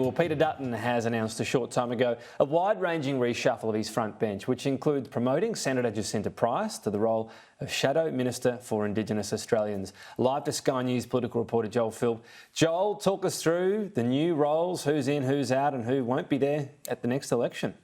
Well, Peter Dutton has announced a short time ago a wide-ranging reshuffle of his front bench, which includes promoting Senator Jacinta Price to the role of Shadow Minister for Indigenous Australians. Live to Sky News political reporter Joel Philp. Joel, talk us through the new roles, who's in, who's out and who won't be there at the next election.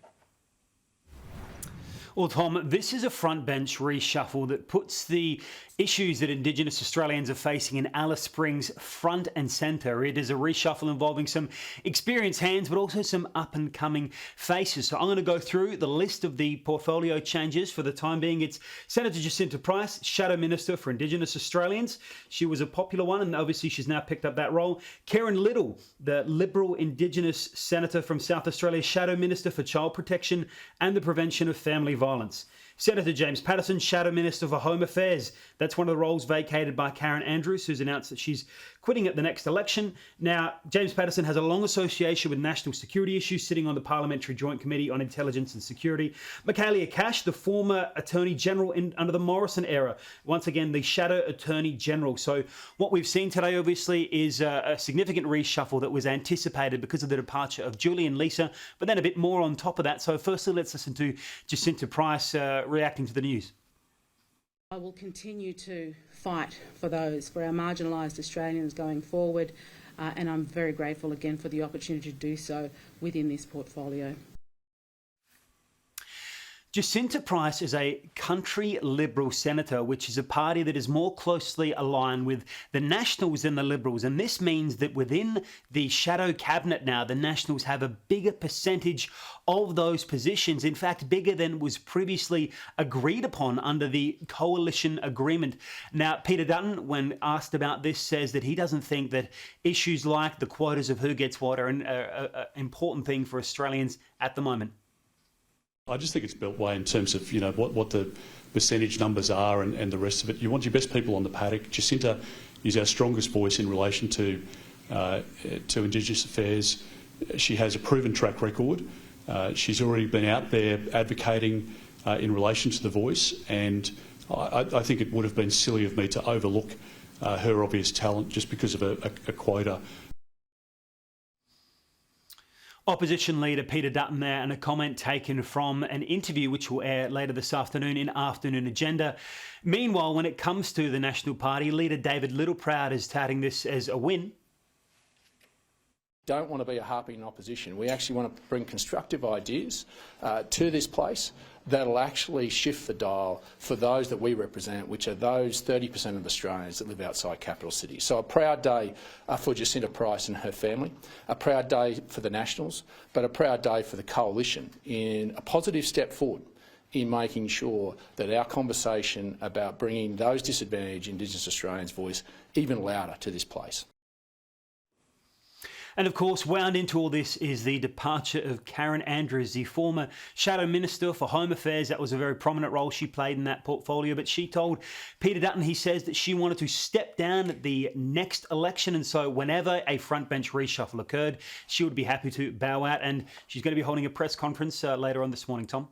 Well, Tom, this is a front bench reshuffle that puts the issues that Indigenous Australians are facing in Alice Springs front and centre. It is a reshuffle involving some experienced hands, but also some up-and-coming faces. So I'm going to go through the list of the portfolio changes. For the time being, it's Senator Jacinta Price, Shadow Minister for Indigenous Australians. She was a popular one, and obviously she's now picked up that role. Kerryn Liddle, the Liberal Indigenous Senator from South Australia, Shadow Minister for Child Protection and the Prevention of Family Violence. Senator James Patterson, Shadow Minister for Home Affairs. That's one of the roles vacated by Kerryn Andrews, who's announced that she's quitting at the next election. Now, James Patterson has a long association with national security issues, sitting on the Parliamentary Joint Committee on Intelligence and Security. Michaelia Cash, the former Attorney General under the Morrison era, once again, the Shadow Attorney General. So what we've seen today, obviously, is a significant reshuffle that was anticipated because of the departure of Julie and Lisa, but then a bit more on top of that. So firstly, let's listen to Jacinta Price reacting to the news. I will continue to fight for our marginalised Australians going forward, and I'm very grateful again for the opportunity to do so within this portfolio. Jacinta Price is a country Liberal senator, which is a party that is more closely aligned with the Nationals than the Liberals. And this means that within the shadow cabinet now, the Nationals have a bigger percentage of those positions. In fact, bigger than was previously agreed upon under the coalition agreement. Now, Peter Dutton, when asked about this, says that he doesn't think that issues like the quotas of who gets what are an important thing for Australians at the moment. I just think it's built way in terms of, you know, what the percentage numbers are and the rest of it. You want your best people on the paddock. Jacinta is our strongest voice in relation to Indigenous affairs. She has a proven track record. She's already been out there advocating in relation to the voice, and I think it would have been silly of me to overlook her obvious talent just because of a quota. Opposition leader Peter Dutton there, and a comment taken from an interview which will air later this afternoon in Afternoon Agenda. Meanwhile, when it comes to the National Party, leader David Littleproud is touting this as a win. Don't want to be a harpy in opposition. We actually want to bring constructive ideas to this place that'll actually shift the dial for those that we represent, which are those 30% of Australians that live outside capital cities. So a proud day for Jacinta Price and her family, a proud day for the Nationals, but a proud day for the Coalition in a positive step forward in making sure that our conversation about bringing those disadvantaged Indigenous Australians' voice even louder to this place. And of course, wound into all this is the departure of Kerryn Andrews, the former Shadow Minister for Home Affairs. That was a very prominent role she played in that portfolio. But she told Peter Dutton, he says, that she wanted to step down at the next election. And so whenever a front bench reshuffle occurred, she would be happy to bow out. And she's going to be holding a press conference later on this morning, Tom.